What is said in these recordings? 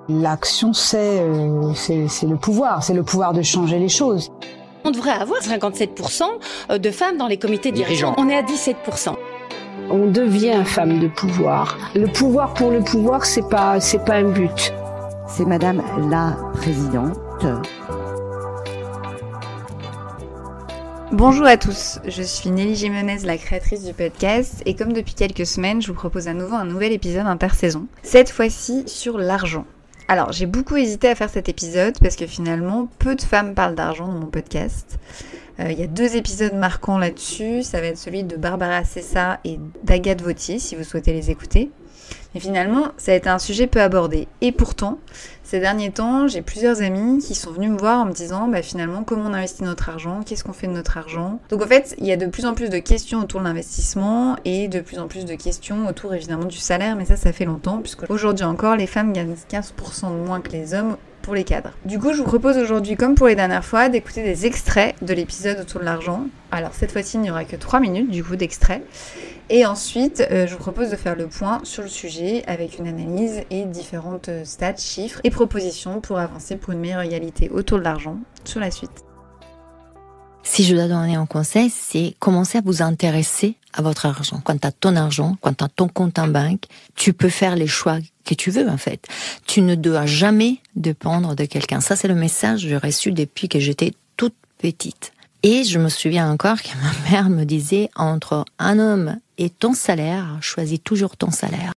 L'action, c'est le pouvoir. C'est le pouvoir de changer les choses. On devrait avoir 57% de femmes dans les comités dirigeants. On est à 17%. On devient femme de pouvoir. Le pouvoir pour le pouvoir, c'est pas un but. C'est Madame la Présidente. Bonjour à tous, je suis Nelly Jimenez, la créatrice du podcast, et comme depuis quelques semaines, je vous propose à nouveau un nouvel épisode intersaison, cette fois-ci sur l'argent. Alors, j'ai beaucoup hésité à faire cet épisode parce que finalement, peu de femmes parlent d'argent dans mon podcast. Il y a 2 épisodes marquants là-dessus, ça va être celui de Barbara Cessa et d'Agathe Vautier, si vous souhaitez les écouter. Mais finalement, ça a été un sujet peu abordé. Et pourtant, ces derniers temps, j'ai plusieurs amis qui sont venus me voir en me disant finalement, comment on investit notre argent, qu'est-ce qu'on fait de notre argent. Donc en fait, il y a de plus en plus de questions autour de l'investissement et de plus en plus de questions autour évidemment du salaire, mais ça fait longtemps, puisque aujourd'hui encore, les femmes gagnent 15% de moins que les hommes pour les cadres. Du coup, je vous propose aujourd'hui, comme pour les dernières fois, d'écouter des extraits de l'épisode autour de l'argent. Alors cette fois-ci, il n'y aura que 3 minutes du coup d'extrait. Et ensuite, je vous propose de faire le point sur le sujet avec une analyse et différentes stats, chiffres et propositions pour avancer pour une meilleure égalité autour de l'argent sur la suite. Si je dois donner un conseil, c'est commencer à vous intéresser à votre argent. Quand tu as ton argent, quand tu as ton compte en banque, tu peux faire les choix que tu veux en fait. Tu ne dois jamais dépendre de quelqu'un. Ça, c'est le message que j'ai reçu depuis que j'étais toute petite. Et je me souviens encore que ma mère me disait, entre un homme et ton salaire, choisis toujours ton salaire.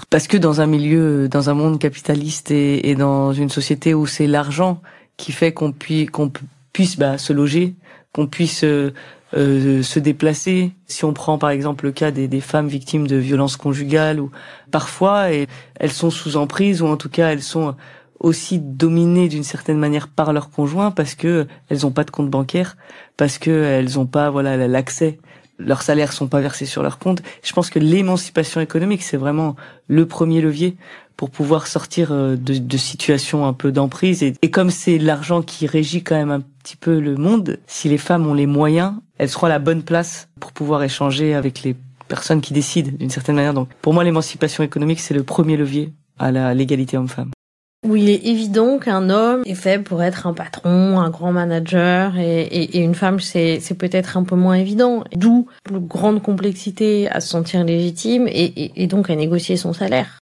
Parce que dans un monde capitaliste et dans une société où c'est l'argent qui fait qu'on puisse se loger, qu'on puisse se déplacer. Si on prend par exemple le cas des femmes victimes de violences conjugales, ou parfois elles sont sous emprise, ou en tout cas elles sont aussi dominées d'une certaine manière par leur conjoint parce que elles ont pas de compte bancaire, parce que elles ont pas l'accès, leurs salaires sont pas versés sur leur compte. Je pense que l'émancipation économique, c'est vraiment le premier levier pour pouvoir sortir de situations un peu d'emprise. Et comme c'est l'argent qui régit quand même un petit peu le monde, si les femmes ont les moyens, elles seront à la bonne place pour pouvoir échanger avec les personnes qui décident d'une certaine manière. Donc pour moi, l'émancipation économique, c'est le premier levier à l'égalité homme-femme. Où il est évident qu'un homme est fait pour être un patron, un grand manager, et une femme, c'est peut-être un peu moins évident. D'où une grande complexité à se sentir légitime et donc à négocier son salaire.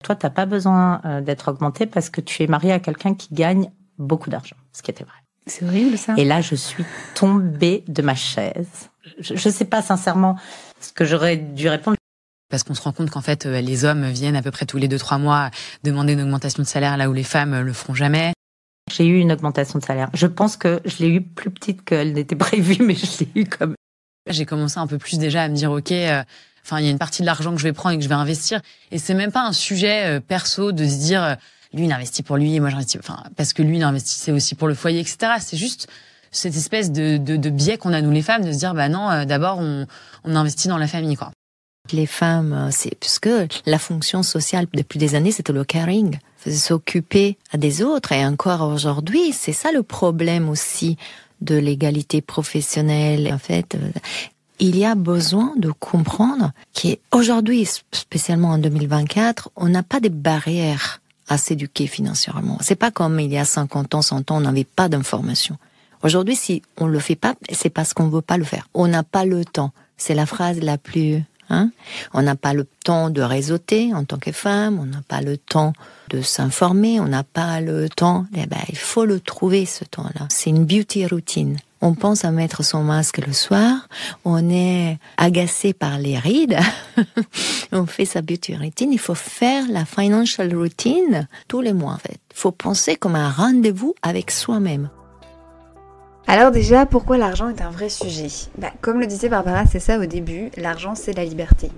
Toi, t'as pas besoin d'être augmenté parce que tu es mariée à quelqu'un qui gagne beaucoup d'argent, ce qui était vrai. C'est horrible, ça. Et là, je suis tombée de ma chaise. Je sais pas sincèrement ce que j'aurais dû répondre. Parce qu'on se rend compte qu'en fait, les hommes viennent à peu près tous les 2-3 mois demander une augmentation de salaire là où les femmes le feront jamais. J'ai eu une augmentation de salaire. Je pense que je l'ai eu plus petite qu'elle n'était prévue, mais je l'ai eu quand même. J'ai commencé un peu plus déjà à me dire, ok, il y a une partie de l'argent que je vais prendre et que je vais investir. Et c'est même pas un sujet perso de se dire, lui, il investit pour lui, et moi, j'investis, parce que lui, il investissait aussi pour le foyer, etc. C'est juste cette espèce de biais qu'on a, nous, les femmes, de se dire, non, d'abord, on investit dans la famille, quoi. Les femmes, c'est puisque la fonction sociale depuis des années, c'était le caring, s'occuper des autres. Et encore aujourd'hui, c'est ça le problème aussi de l'égalité professionnelle. En fait, il y a besoin de comprendre qu'aujourd'hui, spécialement en 2024, on n'a pas de barrières à s'éduquer financièrement. C'est pas comme il y a 50 ans, 100 ans, on n'avait pas d'informations. Aujourd'hui, si on le fait pas, c'est parce qu'on veut pas le faire. On n'a pas le temps. C'est la phrase la plus... On n'a pas le temps de réseauter en tant que femme, on n'a pas le temps de s'informer, on n'a pas le temps. Il faut le trouver, ce temps-là. C'est une beauty routine. On pense à mettre son masque le soir, on est agacé par les rides, on fait sa beauty routine. Il faut faire la financial routine tous les mois, en fait. Il faut penser comme un rendez-vous avec soi-même. Alors déjà, pourquoi l'argent est un vrai sujet ? Comme le disait Barbara, c'est ça au début, l'argent c'est la liberté.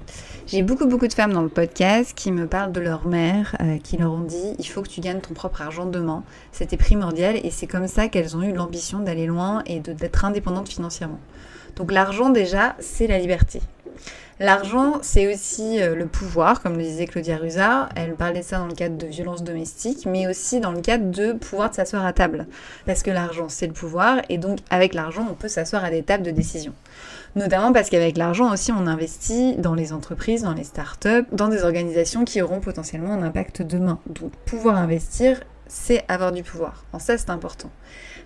J'ai beaucoup de femmes dans le podcast qui me parlent de leur mère, qui leur ont dit « il faut que tu gagnes ton propre argent demain ». C'était primordial et c'est comme ça qu'elles ont eu l'ambition d'aller loin et d'être indépendantes financièrement. Donc l'argent déjà, c'est la liberté. L'argent, c'est aussi le pouvoir, comme le disait Claudia Ruza. Elle parlait de ça dans le cadre de violences domestiques, mais aussi dans le cadre de pouvoir de s'asseoir à table. Parce que l'argent, c'est le pouvoir, et donc avec l'argent, on peut s'asseoir à des tables de décision. Notamment parce qu'avec l'argent aussi, on investit dans les entreprises, dans les startups, dans des organisations qui auront potentiellement un impact demain. Donc pouvoir investir, c'est avoir du pouvoir. En ça, c'est important.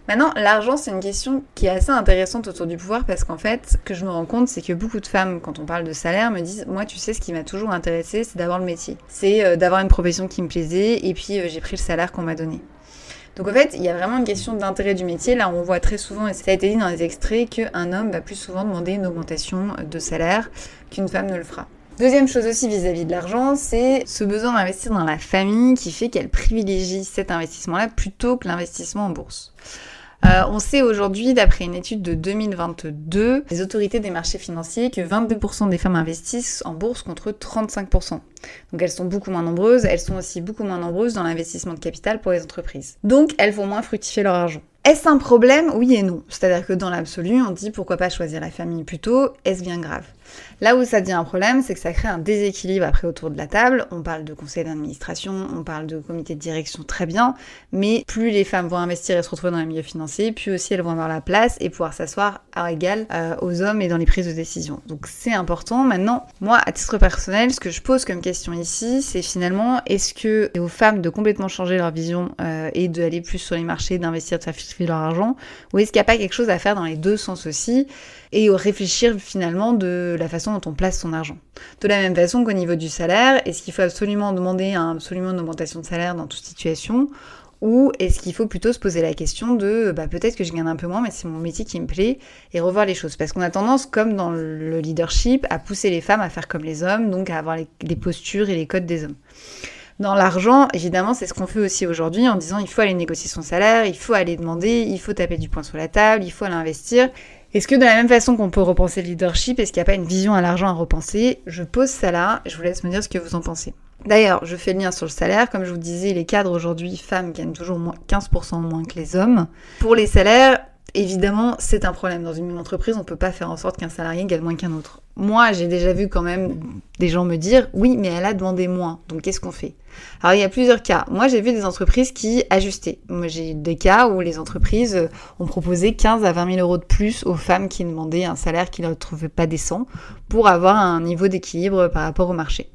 Maintenant, l'argent, c'est une question qui est assez intéressante autour du pouvoir parce qu'en fait, ce que je me rends compte, c'est que beaucoup de femmes, quand on parle de salaire, me disent « Moi, tu sais, ce qui m'a toujours intéressée, c'est d'avoir le métier. C'est d'avoir une profession qui me plaisait et puis j'ai pris le salaire qu'on m'a donné. » Donc en fait, il y a vraiment une question d'intérêt du métier. Là, on voit très souvent, et ça a été dit dans les extraits, qu'un homme va plus souvent demander une augmentation de salaire qu'une femme ne le fera. Deuxième chose aussi vis-à-vis de l'argent, c'est ce besoin d'investir dans la famille qui fait qu'elle privilégie cet investissement-là plutôt que l'investissement en bourse. On sait aujourd'hui, d'après une étude de 2022, des autorités des marchés financiers, que 22% des femmes investissent en bourse contre 35%. Donc elles sont beaucoup moins nombreuses, elles sont aussi beaucoup moins nombreuses dans l'investissement de capital pour les entreprises. Donc elles font moins fructifier leur argent. Est-ce un problème? Oui et non. C'est-à-dire que dans l'absolu, on dit pourquoi pas choisir la famille plutôt, est-ce bien grave? Là où ça devient un problème, c'est que ça crée un déséquilibre après autour de la table. On parle de conseil d'administration, on parle de comité de direction, très bien, mais plus les femmes vont investir et se retrouver dans les milieux financiers, plus aussi elles vont avoir la place et pouvoir s'asseoir à égal aux hommes et dans les prises de décision. Donc c'est important. Maintenant, moi, à titre personnel, ce que je pose comme question ici, c'est finalement, est-ce que c'est aux femmes de complètement changer leur vision et d'aller plus sur les marchés, d'investir, de faire fructifier leur argent, ou est-ce qu'il n'y a pas quelque chose à faire dans les deux sens aussi et réfléchir finalement de la façon dont on place son argent. De la même façon qu'au niveau du salaire, est-ce qu'il faut absolument demander absolument une augmentation de salaire dans toute situation, ou est-ce qu'il faut plutôt se poser la question de peut-être que je gagne un peu moins mais c'est mon métier qui me plaît, et revoir les choses, parce qu'on a tendance, comme dans le leadership, à pousser les femmes à faire comme les hommes, donc à avoir les postures et les codes des hommes. Dans l'argent, évidemment, c'est ce qu'on fait aussi aujourd'hui en disant il faut aller négocier son salaire, il faut aller demander, il faut taper du poing sur la table, il faut aller investir. Est-ce que de la même façon qu'on peut repenser le leadership, est-ce qu'il n'y a pas une vision à l'argent à repenser? Je pose ça là, et je vous laisse me dire ce que vous en pensez. D'ailleurs, je fais le lien sur le salaire. Comme je vous disais, les cadres aujourd'hui, femmes gagnent toujours 15% moins que les hommes. Pour les salaires, évidemment, c'est un problème. Dans une même entreprise, on ne peut pas faire en sorte qu'un salarié gagne moins qu'un autre. Moi, j'ai déjà vu quand même des gens me dire « Oui, mais elle a demandé moins, donc qu'est-ce qu'on fait ?» Alors, il y a plusieurs cas. Moi, j'ai vu des entreprises qui ajustaient. Moi, j'ai des cas où les entreprises ont proposé 15 à 20 000 euros de plus aux femmes qui demandaient un salaire qu'ils ne trouvaient pas décent pour avoir un niveau d'équilibre par rapport au marché.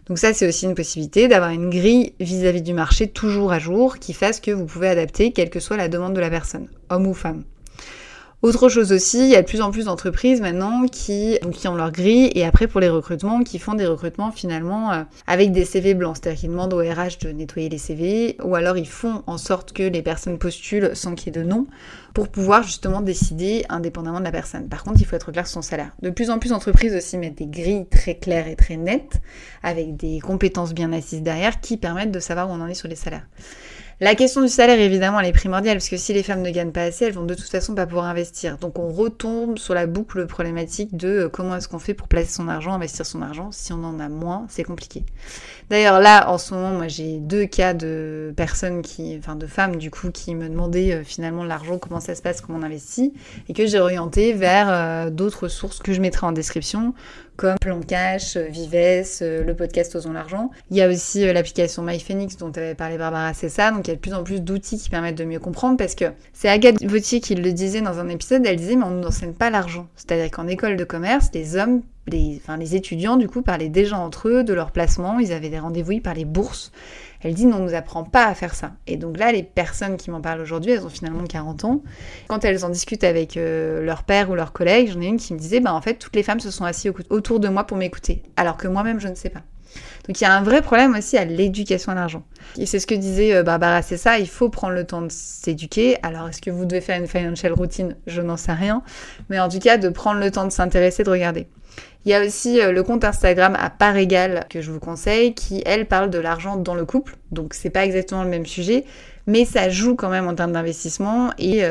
Donc ça, c'est aussi une possibilité d'avoir une grille vis-à-vis du marché toujours à jour qui fasse que vous pouvez adapter quelle que soit la demande de la personne, homme ou femme. Autre chose aussi, il y a de plus en plus d'entreprises maintenant qui ont leur grille, et après pour les recrutements, qui font des recrutements finalement avec des CV blancs, c'est-à-dire qu'ils demandent au RH de nettoyer les CV, ou alors ils font en sorte que les personnes postulent sans qu'il y ait de nom, pour pouvoir justement décider indépendamment de la personne. Par contre, il faut être clair sur son salaire. De plus en plus d'entreprises aussi mettent des grilles très claires et très nettes, avec des compétences bien assises derrière, qui permettent de savoir où on en est sur les salaires. La question du salaire, évidemment, elle est primordiale, parce que si les femmes ne gagnent pas assez, elles vont de toute façon pas pouvoir investir. Donc on retombe sur la boucle problématique de comment est-ce qu'on fait pour placer son argent, investir son argent. Si on en a moins, c'est compliqué. D'ailleurs là, en ce moment, moi j'ai 2 cas de personnes de femmes du coup, qui me demandaient finalement l'argent, comment ça se passe, comment on investit, et que j'ai orienté vers d'autres sources que je mettrai en description, comme Plan Cash, Vives, le podcast Osons l'argent. Il y a aussi l'application MyPhoenix dont avait parlé Barbara Cessa, donc il y a de plus en plus d'outils qui permettent de mieux comprendre, parce que c'est Agathe Vautier qui le disait dans un épisode, elle disait mais on ne nous enseigne pas l'argent. C'est-à-dire qu'en école de commerce, les hommes, les étudiants du coup parlaient déjà entre eux de leur placement, ils avaient des rendez-vous, ils parlaient bourse. Elle dit, on ne nous apprend pas à faire ça. Et donc là, les personnes qui m'en parlent aujourd'hui, elles ont finalement 40 ans. Quand elles en discutent avec leur père ou leurs collègues, j'en ai une qui me disait, en fait, toutes les femmes se sont assises autour de moi pour m'écouter. Alors que moi-même, je ne sais pas. Donc il y a un vrai problème aussi à l'éducation à l'argent. Et c'est ce que disait Barbara Cessa, il faut prendre le temps de s'éduquer. Alors est-ce que vous devez faire une financial routine? Je n'en sais rien. Mais en tout cas, de prendre le temps de s'intéresser, de regarder. Il y a aussi le compte Instagram à part égale que je vous conseille, qui, elle, parle de l'argent dans le couple. Donc c'est pas exactement le même sujet, Mais ça joue quand même en termes d'investissement et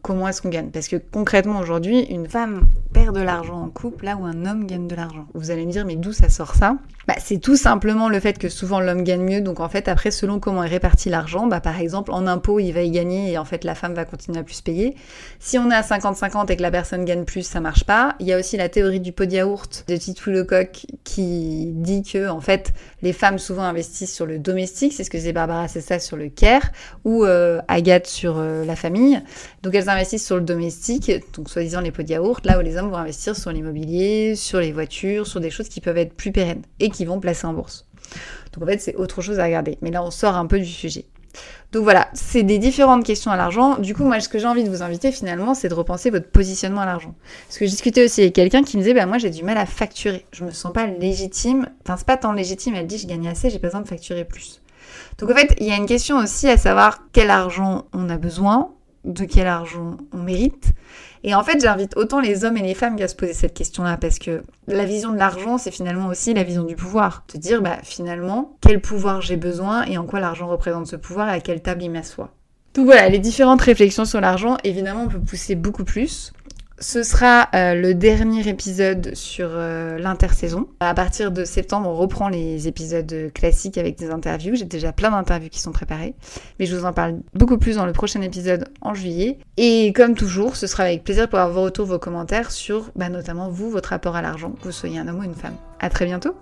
comment est-ce qu'on gagne. Parce que concrètement aujourd'hui, une femme perd de l'argent en couple là où un homme gagne de l'argent. Vous allez me dire, mais d'où ça sort ça ? C'est tout simplement le fait que souvent l'homme gagne mieux. Donc en fait, après, selon comment est réparti l'argent, par exemple, en impôts, il va y gagner et en fait, la femme va continuer à plus payer. Si on est à 50-50 et que la personne gagne plus, ça marche pas. Il y a aussi la théorie du pot de yaourt de Titou Lecoq qui dit que en fait, les femmes souvent investissent sur le domestique. C'est ce que disait Barbara Cessa sur le care ou Agathe sur la famille. Donc elles investissent sur le domestique, donc soi-disant les pots de yaourt, là où les hommes vont investir sur l'immobilier, sur les voitures, sur des choses qui peuvent être plus pérennes et qui vont placer en bourse. Donc en fait, c'est autre chose à regarder. Mais là, on sort un peu du sujet. Donc voilà, c'est des différentes questions à l'argent. Du coup, moi, ce que j'ai envie de vous inviter finalement, c'est de repenser votre positionnement à l'argent. Parce que je discutais aussi avec quelqu'un qui me disait, moi, j'ai du mal à facturer. Je me sens pas légitime. Enfin, c'est pas tant légitime. Elle dit, je gagne assez, j'ai pas besoin de facturer plus. Donc en fait, il y a une question aussi à savoir quel argent on a besoin, de quel argent on mérite. Et en fait, j'invite autant les hommes et les femmes à se poser cette question-là, parce que la vision de l'argent, c'est finalement aussi la vision du pouvoir. De dire, finalement, quel pouvoir j'ai besoin et en quoi l'argent représente ce pouvoir et à quelle table il m'assoit. Donc voilà, les différentes réflexions sur l'argent, évidemment, on peut pousser beaucoup plus. Ce sera le dernier épisode sur l'intersaison. À partir de septembre, on reprend les épisodes classiques avec des interviews. J'ai déjà plein d'interviews qui sont préparées. Mais je vous en parle beaucoup plus dans le prochain épisode en juillet. Et comme toujours, ce sera avec plaisir pour avoir vos retours, vos commentaires sur notamment vous, votre rapport à l'argent, que vous soyez un homme ou une femme. À très bientôt!